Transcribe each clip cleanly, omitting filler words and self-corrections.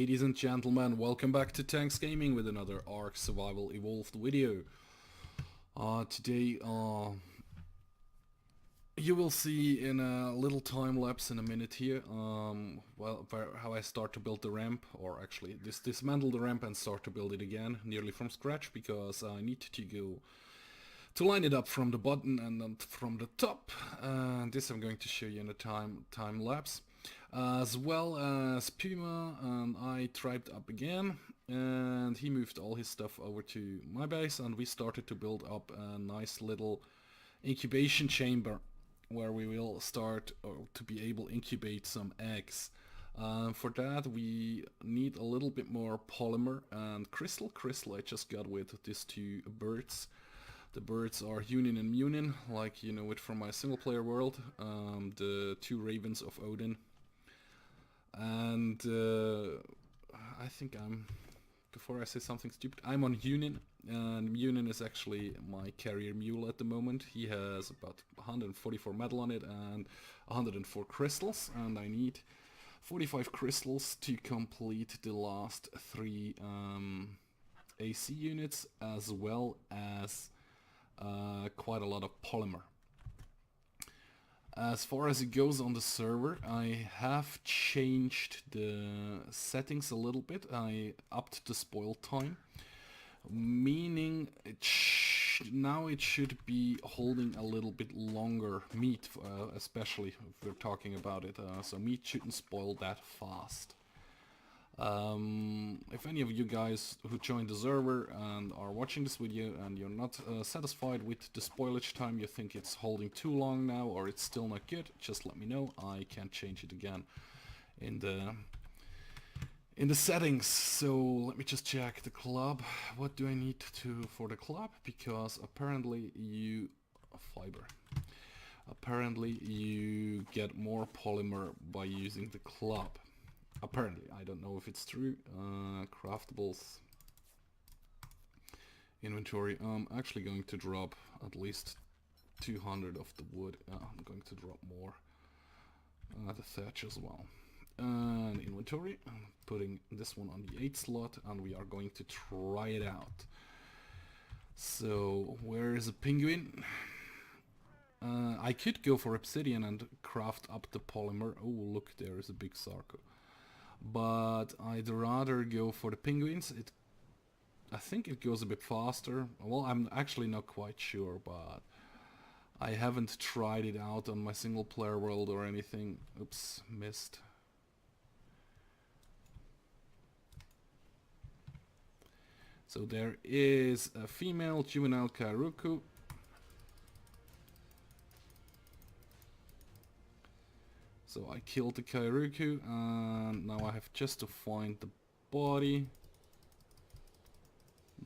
ladies and gentlemen, welcome back to Tanks Gaming with another ARK Survival Evolved video. Today you will see in a little time lapse in a minute here how I start to build the ramp, or actually dismantle the ramp and start to build it again nearly from scratch, because I need to go to line it up from the bottom and then from the top. This I'm going to show you in a time lapse. As well as Puma and I tribed up again, and he moved all his stuff over to my base, and we started to build up a nice little incubation chamber where we will start to be able to incubate some eggs. For that we need a little bit more polymer and crystal I just got with these two birds. The birds are Union and Munin, like you know it from my single player world, the two ravens of Odin. And I think before I say something stupid, I'm on Union, and Union is actually my carrier mule at the moment. He has about 144 metal on it and 104 crystals, and I need 45 crystals to complete the last 3 AC units, as well as quite a lot of polymer. As far as it goes on the server, I have changed the settings a little bit. I upped the spoil time, meaning now it should be holding a little bit longer meat, especially if we're talking about it, so meat shouldn't spoil that fast. If any of you guys who joined the server and are watching this video and you're not satisfied with the spoilage time, you think it's holding too long now or it's still not good, just let me know. I can change it again in the settings. So let me just check the club. What do I need to for the club? Because apparently you get more polymer by using the club. Apparently, I don't know if it's true. Craftables, inventory. I'm actually going to drop at least 200 of the wood. I'm going to drop more. The thatch as well. And inventory. I'm putting this one on the 8 slot, and we are going to try it out. So, where is a penguin? I could go for obsidian and craft up the polymer. Oh, look, there is a big sarco. But I'd rather go for the penguins. I think it goes a bit faster. Well, I'm actually not quite sure, but I haven't tried it out on my single player world or anything. Oops, missed. So there is a female juvenile Kairuku. So I killed the Kairuku, and now I have just to find the body.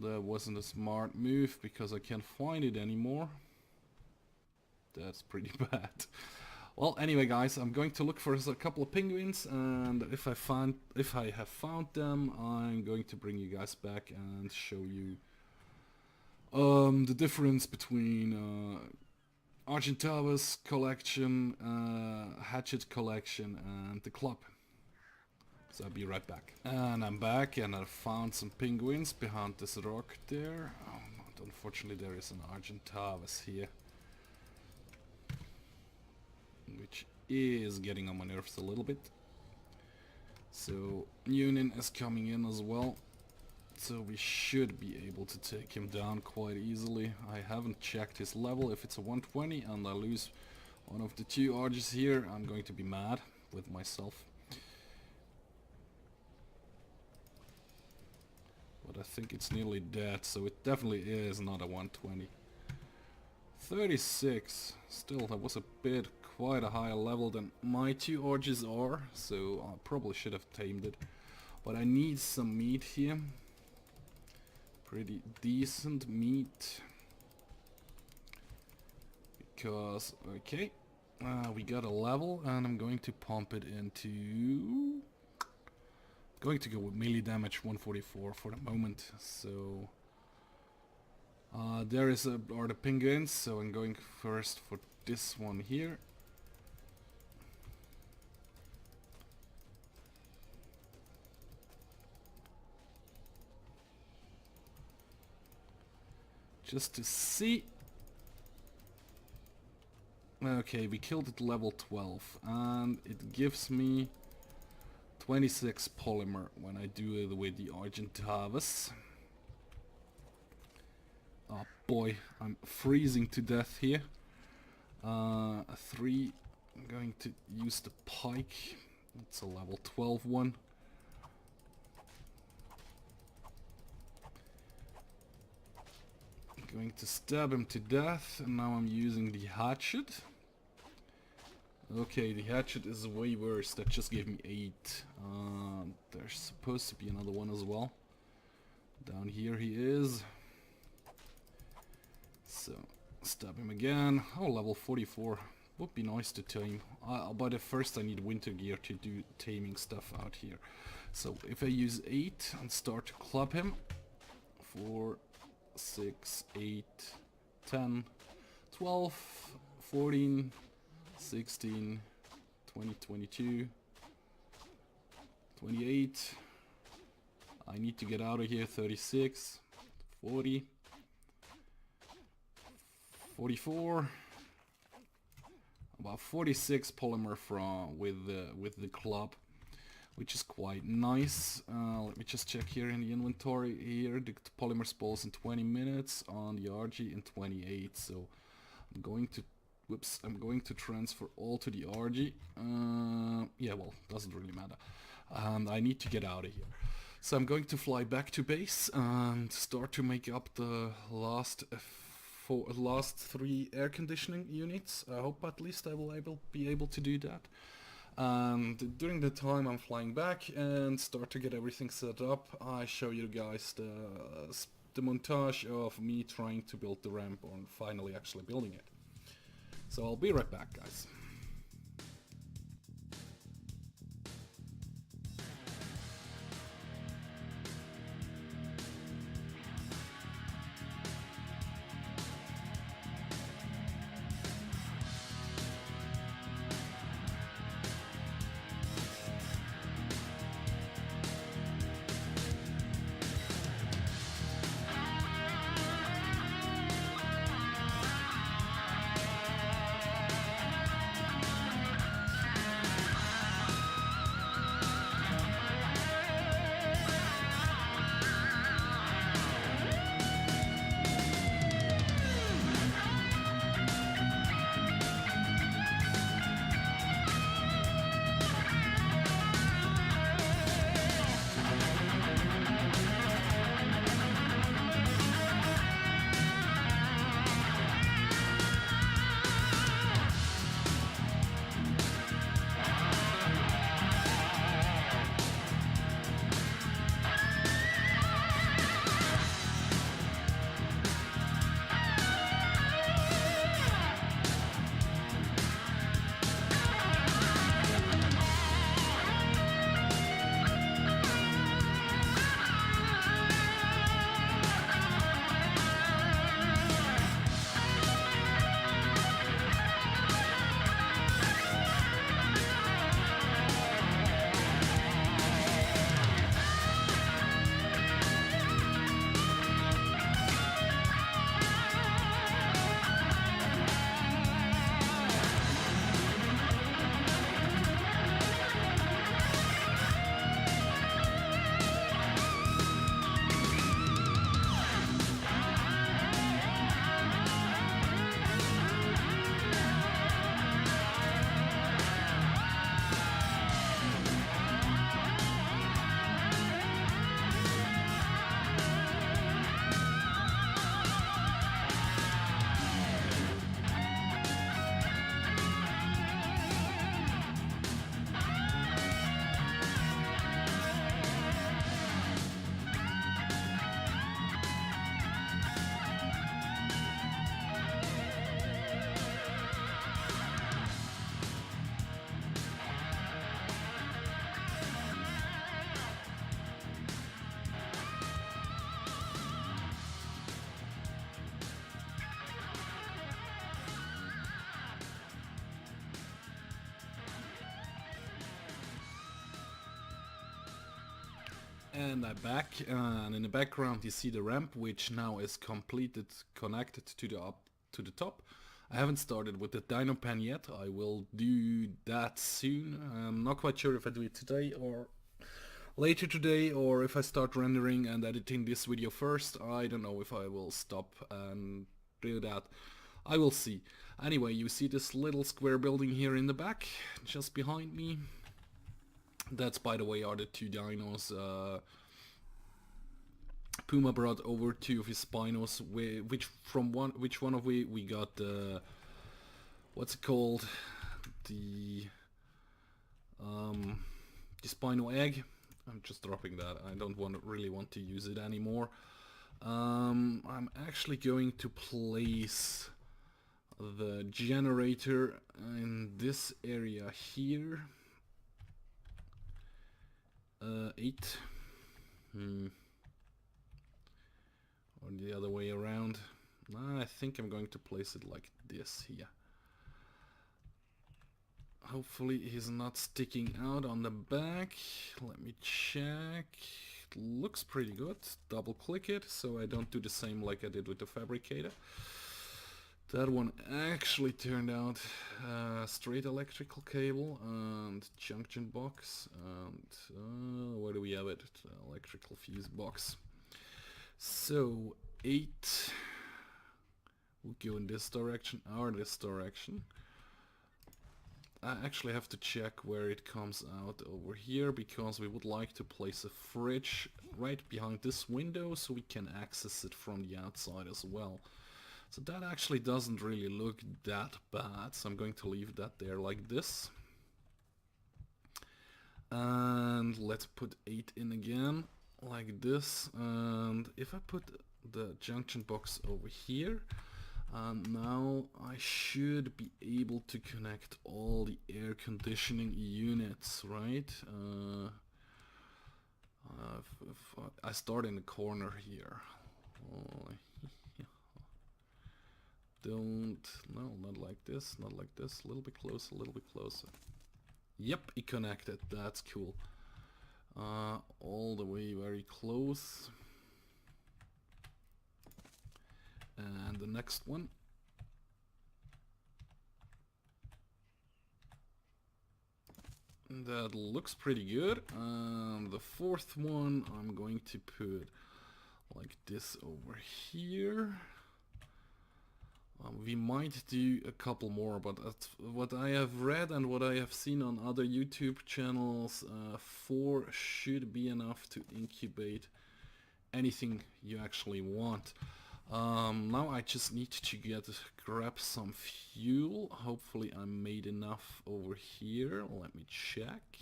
That wasn't a smart move because I can't find it anymore. That's pretty bad. Well, anyway guys, I'm going to look for a couple of penguins, and if I have found them, I'm going to bring you guys back and show you the difference between argentavis collection, hatchet collection, and the club. So I'll be right back. And I'm back, and I found some penguins behind this rock there. Unfortunately, there is an argentavis here, which is getting on my nerves a little bit. So Union is coming in as well. So we should be able to take him down quite easily. I haven't checked his level. If it's a 120 and I lose one of the 2 argys here, I'm going to be mad with myself. But I think it's nearly dead, so it definitely is not a 120. 36. Still, that was quite a higher level than my 2 argys are, so I probably should have tamed it. But I need some meat here. Pretty decent meat, because okay, we got a level, and I'm going to pump it into, going to go with melee damage 144 for the moment. So there are the penguins, so I'm going first for this one here. just to see. Okay, we killed it level 12, and it gives me 26 polymer when I do it with the argentavis. Oh boy, I'm freezing to death here. A 3, I'm going to use the pike. It's a level 12 one. I'm going to stab him to death, and now I'm using the hatchet. Okay, the hatchet is way worse. That just gave me 8. There's supposed to be another one as well. Down here he is. So, stab him again. Oh, level 44. Would be nice to tame. But first I need winter gear to do taming stuff out here. So, if I use 8 and start to club him. 4, 6, 8, 10, 12, 14, 16, 20, 22, 28. I need to get out of here. 36, 40, 44. About 46 polymer from with the club, which is quite nice. Let me just check here in the inventory. Here the polymer spawns in 20 minutes, on the RG in 28. So I'm going to transfer all to the RG. Yeah, well, doesn't really matter. I need to get out of here. So I'm going to fly back to base and start to make up the last 3 air conditioning units. I hope at least I will be able to do that. And during the time I'm flying back and start to get everything set up, I show you guys the montage of me trying to build the ramp or finally actually building it. So I'll be right back, guys. And I'm back, and in the background you see the ramp, which now is completed, connected to the top. I haven't started with the dino pen yet. I will do that soon. I'm not quite sure if I do it today or later today, or if I start rendering and editing this video first. I don't know if I will stop and do that. I will see. Anyway, you see this little square building here in the back, just behind me. That's, by the way, are the two dinos Puma brought over, two of his spinos. Which one of we got the, what's it called, the spino egg. I'm just dropping that. I don't really want to use it anymore. I'm actually going to place the generator in this area here. 8. Or the other way around. I think I'm going to place it like this here. Hopefully he's not sticking out on the back. Let me check. It looks pretty good. Double click it so I don't do the same like I did with the fabricator. That one actually turned out straight electrical cable and junction box, and where do we have it? Electrical fuse box. So 8 will go in this direction or this direction. I actually have to check where it comes out over here, because we would like to place a fridge right behind this window so we can access it from the outside as well. So that actually doesn't really look that bad, so I'm going to leave that there like this. And let's put 8 in again, like this. And if I put the junction box over here, now I should be able to connect all the air conditioning units, right? If I start in the corner here. No, not like this, not like this, a little bit closer, a little bit closer. Yep, it connected, that's cool. All the way very close. And the next one. That looks pretty good. The fourth one I'm going to put like this over here. We might do a couple more, but what I have read and what I have seen on other YouTube channels, 4 should be enough to incubate anything you actually want. Now I just need to grab some fuel. Hopefully I made enough over here. Let me check.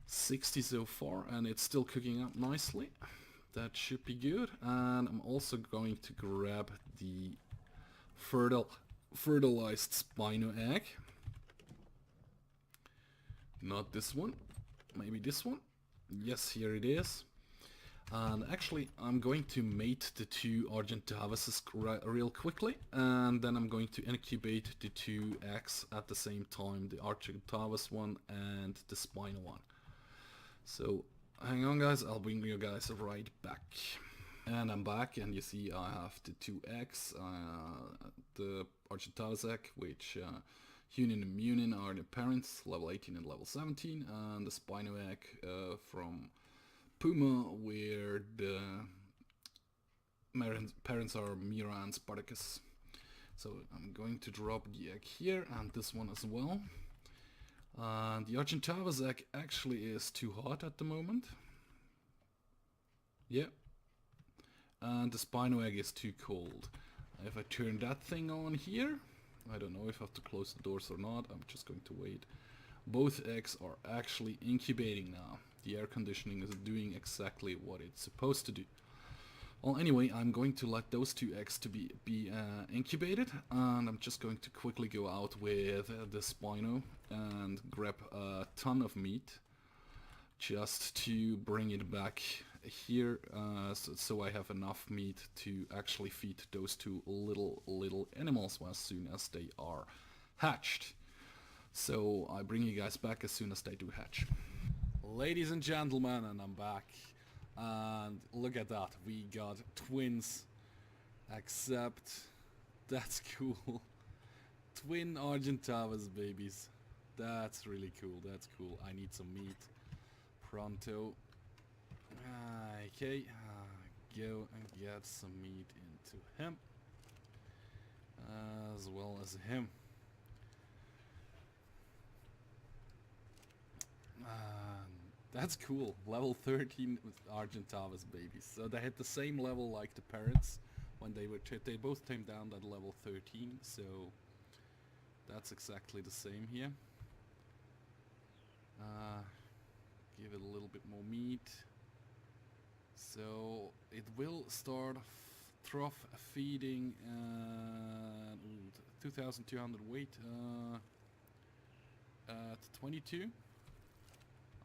60 so far, and it's still cooking up nicely. That should be good. And I'm also going to grab the fertilized spino egg. Not this one, maybe this one. Yes, here it is. And actually I'm going to mate the two argentavises real quickly, and then I'm going to incubate the 2 eggs at the same time, the argentavis one and the spino one. So hang on guys, I'll bring you guys right back. And I'm back, and you see I have the 2 eggs, the argentavis egg, which Hunin and Munin are the parents, level 18 and level 17, and the spino egg from Puma, where the parents are Mira and Spartacus. So I'm going to drop the egg here, and this one as well. The argentavis egg actually is too hot at the moment. Yeah. And the spino egg is too cold. If I turn that thing on here, I don't know if I have to close the doors or not, I'm just going to wait. Both eggs are actually incubating now. The air conditioning is doing exactly what it's supposed to do. Well, anyway, I'm going to let those 2 eggs to be incubated, and I'm just going to quickly go out with the spino and grab a ton of meat just to bring it back here, so I have enough meat to actually feed those 2 little animals as soon as they are hatched. So I bring you guys back as soon as they do hatch. Ladies and gentlemen, and I'm back. And look at that, we got twins. Except, that's cool. Twin argentavis babies. That's really cool, that's cool. I need some meat. Pronto. Okay, go and get some meat into him. As well as him. That's cool. Level 13 argentavis babies. So they had the same level like the parents when they were they both came down at level 13. So that's exactly the same here. Give it a little bit more meat. So it will start trough feeding 2,200 weight at 22.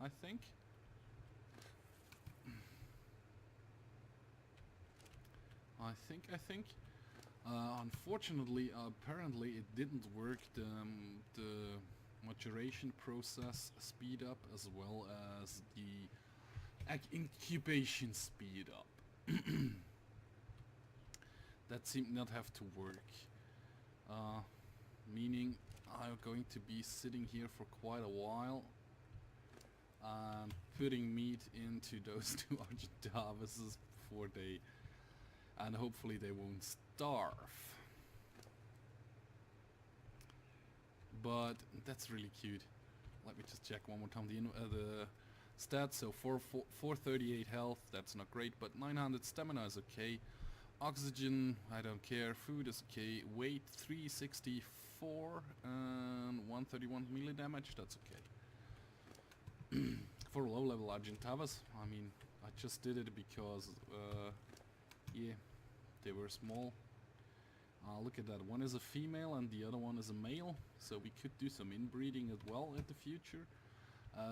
I think. Unfortunately, apparently it didn't work. The maturation process speed up as well as the incubation speed up. That seemed not have to work. Meaning I'm going to be sitting here for quite a while. Putting meat into those two argentavises before they, and hopefully they won't starve. But that's really cute. Let me just check one more time the stats. So 438 health, that's not great, but 900 stamina is okay. Oxygen, I don't care. Food is okay. Weight 364 and 131 melee damage, that's okay. For low-level argentavis, I mean, I just did it because, yeah, they were small. Look at that, one is a female and the other one is a male, so we could do some inbreeding as well in the future.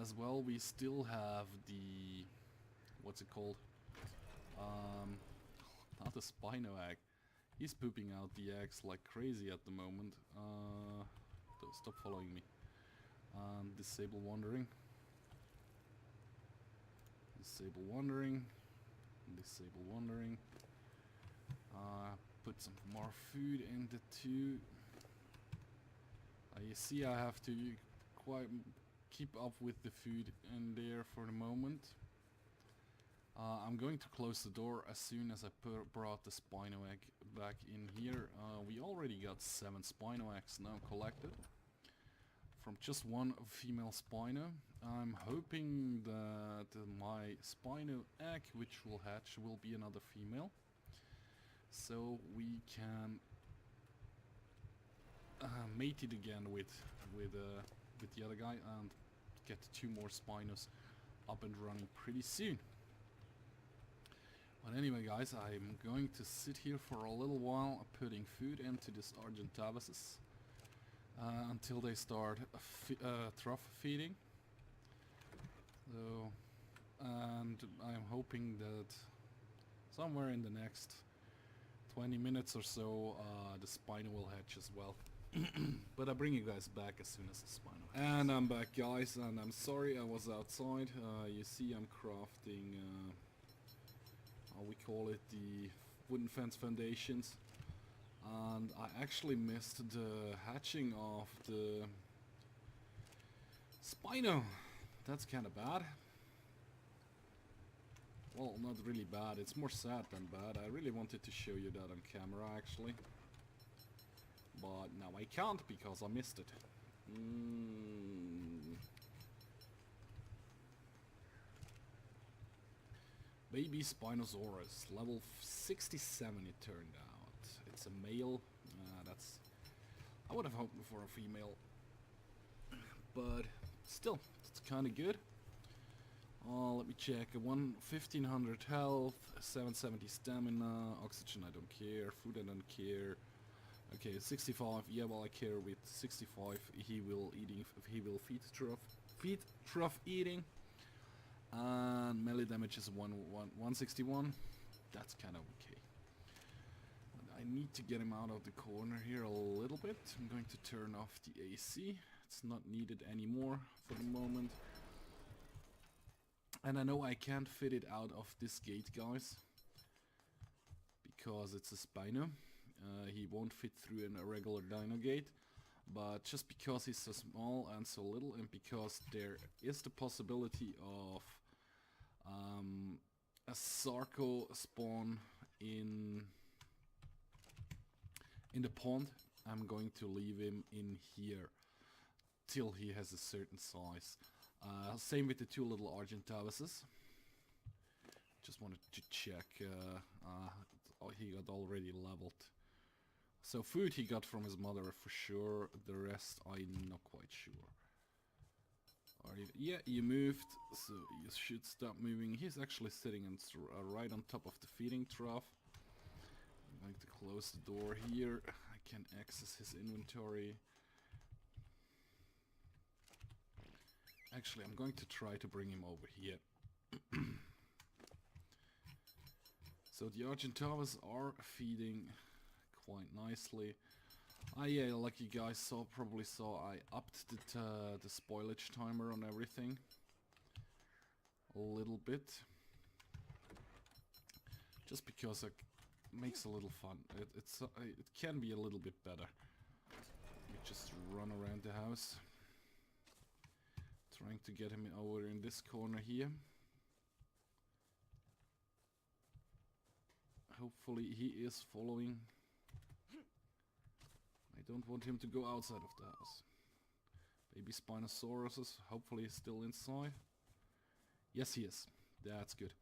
As well, we still have the, what's it called? Not a spino egg. He's pooping out the eggs like crazy at the moment. Stop following me. Disable wandering. Disable wandering. Disable wandering. Put some more food in the two. You see, I have to quite keep up with the food in there for the moment. I'm going to close the door as soon as I brought the spino egg back in here. We already got 7 spino eggs now collected from just one female spino. I'm hoping that my spino egg, which will hatch, will be another female, so we can mate it again with the other guy and get 2 more spinos up and running pretty soon. But anyway, guys, I'm going to sit here for a little while putting food into this argentavises until they start trough feeding. So, and I'm hoping that somewhere in the next 20 minutes or so the spino will hatch as well. But I'll bring you guys back as soon as the spino hatches. And I'm back, guys, and I'm sorry I was outside. You see I'm crafting we call it the wooden fence foundations, and I actually missed the hatching of the spino. That's kind of bad. Well, not really bad, it's more sad than bad. I really wanted to show you that on camera actually, but now I can't because I missed it. Baby Spinosaurus, level 67 it turned out. It's a male. That's, I would have hoped for a female, but still, it's kind of good. Let me check. 1500 health, 770 stamina, oxygen I don't care, food I don't care. Okay, 65. Yeah, well I care with 65. He will feed trough eating. And melee damage is 161. That's kind of okay. I need to get him out of the corner here a little bit. I'm going to turn off the AC. It's not needed anymore for the moment. And I know I can't fit it out of this gate, guys, because it's a spino. He won't fit through a regular dino gate, but just because he's so small and so little, and because there is the possibility of a Sarco spawn in the pond, I'm going to leave him in here till he has a certain size. Same with the two little argentavises. Just wanted to check. He got already leveled. So food he got from his mother for sure. The rest I'm not quite sure. Yeah, you moved, so you should stop moving. He's actually sitting right on top of the feeding trough. I'm going to close the door here. I can access his inventory. Actually, I'm going to try to bring him over here. So the argentavis are feeding quite nicely. Yeah, like you guys probably saw, I upped the spoilage timer on everything a little bit, just because it makes a little fun. It can be a little bit better. We just run around the house, trying to get him over in this corner here. Hopefully he is following. I don't want him to go outside of the house. Baby Spinosaurus, hopefully he's still inside. Yes, he is. That's good.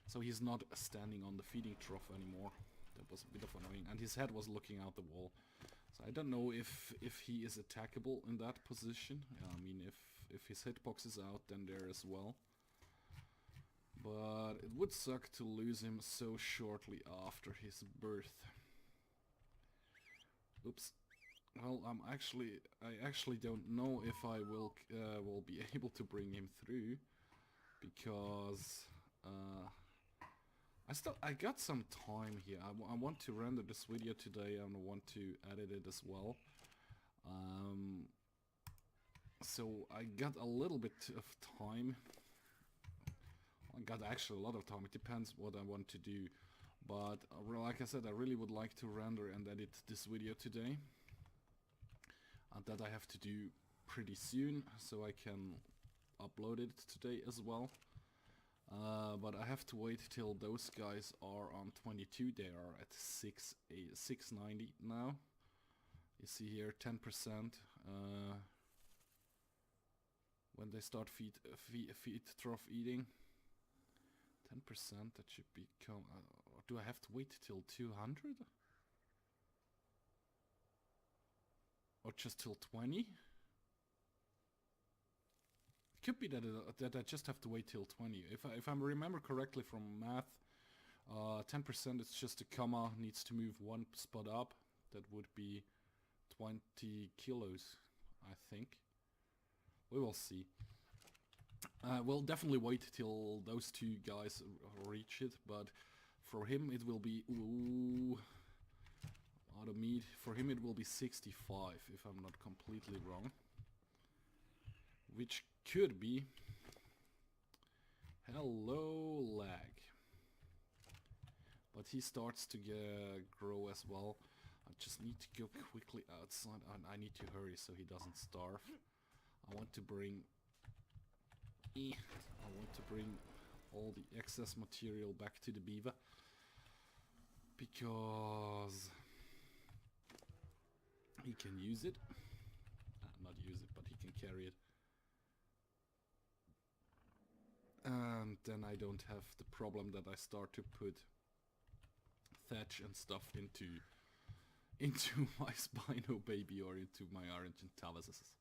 So he's not standing on the feeding trough anymore. That was a bit of annoying. And his head was looking out the wall. So I don't know if he is attackable in that position. I mean, if his hitbox is out, then there as well. But it would suck to lose him so shortly after his birth. Oops. Well, I actually don't know if I will be able to bring him through, because I got some time here. I want to render this video today and I want to edit it as well. So I got a little bit of time. I got actually a lot of time. It depends what I want to do. But like I said, I really would like to render and edit this video today. And that I have to do pretty soon, so I can upload it today as well. But I have to wait till those guys are on 22. They are at 690 now. You see here 10%. When they start feed trough eating, 10%. That should become. Do I have to wait till 200? Or just till 20? It could be that I just have to wait till 20. If I remember correctly from math, 10% is just a comma needs to move one spot up. That would be 20 kilos, I think. We will see. We'll definitely wait till those two guys reach it, but for him it will be out of meat. For him it will be 65 if I'm not completely wrong, which could be hello lag. But he starts to grow as well. I just need to go quickly outside, and I need to hurry so he doesn't starve. I want to bring all the excess material back to the beaver, because he can use it. Not use it, but he can carry it. And then I don't have the problem that I start to put thatch and stuff into my spino baby or into my argentavises.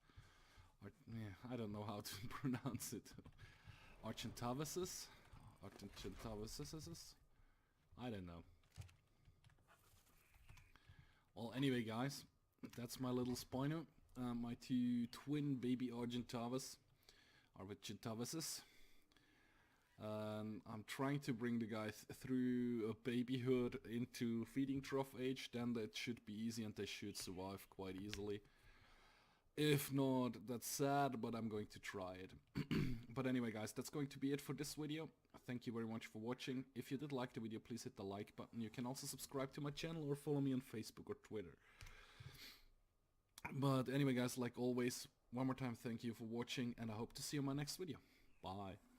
Yeah, I don't know how to pronounce it. Argentavises? Argentavises? I don't know. Well, anyway, guys, that's my little spino. My two twin baby argentavises. I'm trying to bring the guys through a babyhood into feeding trough age. Then that should be easy and they should survive quite easily. If not, that's sad, but I'm going to try it. But anyway guys, that's going to be it for this video. Thank you very much for watching. If you did like the video, please hit the like button. You can also subscribe to my channel or follow me on Facebook or Twitter. But anyway guys, like always, one more time thank you for watching, and I hope to see you in my next video. Bye.